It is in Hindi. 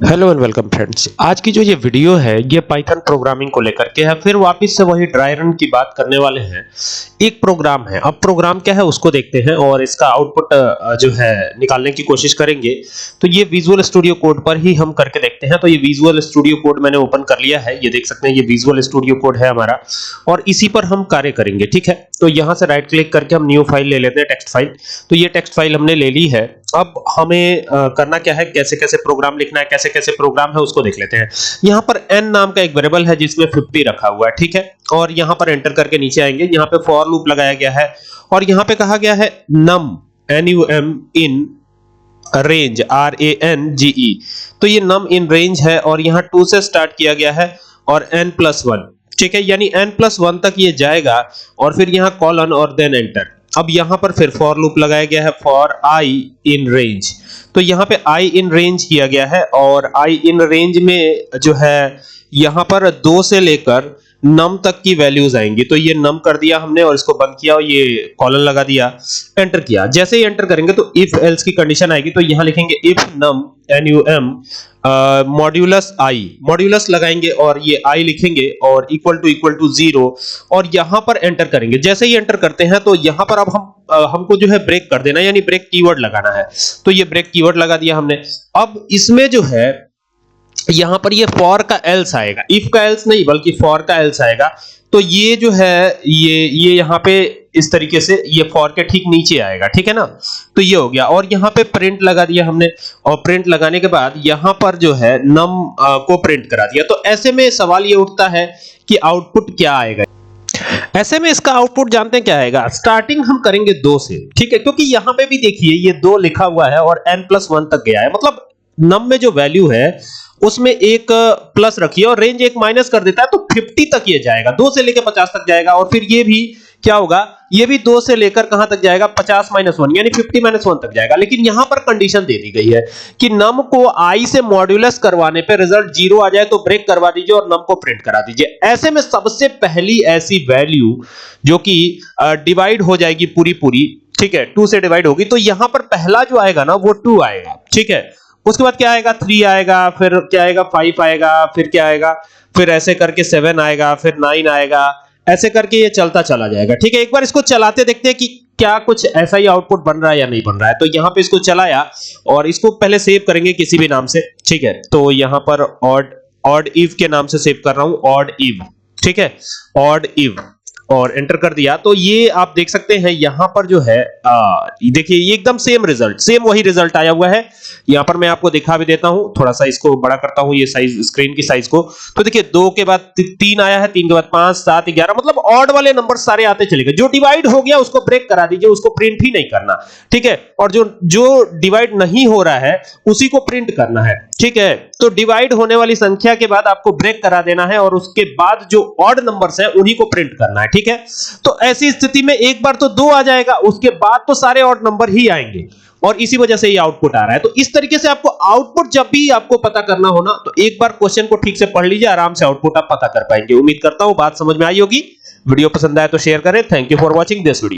Hello and welcome friends. आज की जो ये वीडियो है ये पाइथन प्रोग्रामिंग को लेकर के है। फिर वापस से वही ड्राई रन की बात करने वाले हैं। एक प्रोग्राम है, अब प्रोग्राम क्या है उसको देखते हैं और इसका आउटपुट जो है निकालने की कोशिश करेंगे। तो ये विजुअल स्टूडियो कोड पर ही हम करके देखते हैं। तो ये विजुअल स्टूडियो कोड मैंने ओपन कर लिया है, ये देख सकते हैं ये विजुअल स्टूडियो कोड है हमारा और इसी पर हम कार्य करेंगे। ठीक है, तो यहां से राइट क्लिक करके हम न्यू फाइल ले लेते हैं, टेक्स्ट फाइल। तो ये टेक्स्ट फाइल हमने ले ली है। अब हमें करना क्या है, कैसे कैसे प्रोग्राम लिखना है, कैसे कैसे प्रोग्राम है उसको देख लेते हैं। यहाँ पर n नाम का एक वेरिएबल है जिसमें 50 रखा हुआ है। ठीक है, और यहाँ पर एंटर करके नीचे आएंगे, यहाँ पे फॉर लूप लगाया गया है और यहाँ पे कहा गया है num in रेंज RANGE। तो ये num in रेंज है और यहाँ 2 से स्टार्ट किया गया है और n+1। ठीक है, यानी n+1 तक ये जाएगा और फिर यहाँ कॉलन और देन एंटर। अब यहां पर फिर फॉर लूप लगाया गया है फॉर i in रेंज। तो यहां पे i in रेंज किया गया है और i in रेंज में जो है यहां पर 2 से लेकर num तक की वैल्यूज आएंगी। तो ये num कर दिया हमने और इसको बंद किया और ये कॉलन लगा दिया, एंटर किया। जैसे ही एंटर करेंगे तो इफ एल्स की कंडीशन आएगी। तो यहां लिखेंगे if num modulus i, modulus लगाएंगे और ये i लिखेंगे और इक्वल टू 0 और यहां पर एंटर करेंगे। जैसे ही एंटर करते हैं तो यहां पर अब हमको जो है ब्रेक कर देना, यानी ब्रेक कीवर्ड लगाना है। तो ये ब्रेक कीवर्ड लगा दिया हमने। अब इसमें जो है यहां पर ये फॉर का एल्स आएगा, इफ का एल्स नहीं बल्कि फॉर का एल्स आएगा। तो ये जो है ये यहां पे इस तरीके से ये फॉर के ठीक नीचे आएगा। ठीक है ना, तो ये हो गया और यहां पे प्रिंट लगा दिया हमने और प्रिंट लगाने के बाद यहां पर जो है num को प्रिंट करा दिया। तो ऐसे में सवाल ये उठता है कि आउटपुट क्या आएगा। ऐसे में इसका आउटपुट जानते हैं क्या आएगा। स्टार्टिंग हम करेंगे 2 से, ठीक है, क्योंकि यहां पे भी देखिए ये 2 लिखा हुआ है और n+1 तक गया है, मतलब num में जो वैल्यू है उसमें एक प्लस रखिए और रेंज एक माइनस कर देता है तो 50 तक ये जाएगा, 2 से लेकर 50 तक जाएगा। और फिर ये भी क्या होगा, ये भी 2 से लेकर कहां तक जाएगा, 50-1 यानी 50-1 तक जाएगा। लेकिन यहां पर कंडीशन दे दी गई है कि num को i से मॉड्यूलस करवाने पे रिजल्ट 0 आ जाए तो ब्रेक करवा दीजिए और num को प्रिंट करा दीजिए। ऐसे में सबसे पहली ऐसी वैल्यू जो कि डिवाइड हो जाएगी पूरी, ठीक है, 2 से डिवाइड होगी। तो यहां पर पहला जो आएगा ना वो 2 आएगा। ठीक है, उसके बाद क्या आएगा, 3 आएगा, फिर क्या आएगा, 5 आएगा, फिर क्या आएगा, फिर ऐसे करके 7 आएगा, फिर 9 आएगा, ऐसे करके ये चलता चला जाएगा। ठीक है, एक बार इसको चलाते देखते हैं कि क्या कुछ ऐसा ही आउटपुट बन रहा है या नहीं बन रहा है। तो यहां पे इसको चलाया और इसको पहले सेव करेंगे किसी भी नाम से। ठीक है, तो यहां पर ऑड इव के नाम से सेव कर रहा हूं, ऑड इव। ठीक है, ऑड इव और एंटर कर दिया। तो ये आप देख सकते हैं यहां पर जो है देखिए ये एकदम सेम रिजल्ट, सेम वही रिजल्ट आया हुआ है। यहां पर मैं आपको दिखा भी देता हूं, थोड़ा सा इसको बड़ा करता हूं ये साइज, स्क्रीन की साइज को। तो देखिए 2 के बाद 3 आया है, 3 के बाद 5, 7, 11, मतलब ऑड वाले नंबर सारे आते चले गए। जो डिवाइड हो गया उसको ब्रेक करा दीजिए, उसको प्रिंट ही नहीं करना। ठीक है, और जो डिवाइड नहीं हो रहा है उसी को प्रिंट करना है। ठीक है, तो डिवाइड होने वाली संख्या के बाद आपको ब्रेक करा देना है और उसके बाद जो ऑड नंबर्स हैं उन्हीं को प्रिंट करना है। ठीक है, तो ऐसी स्थिति में एक बार तो 2 आ जाएगा, उसके बाद तो सारे ऑड नंबर ही आएंगे और इसी वजह से ये आउटपुट आ रहा है। तो इस तरीके से आपको आउटपुट जब भी आपको पता करना हो ना तो एक बार क्वेश्चन को ठीक से पढ़ लीजिए, आराम से आउटपुट आप पता कर पाएंगे। उम्मीद करता हूं बात समझ में आई होगी। वीडियो पसंद आए तो शेयर करें। Thank you for watching this video.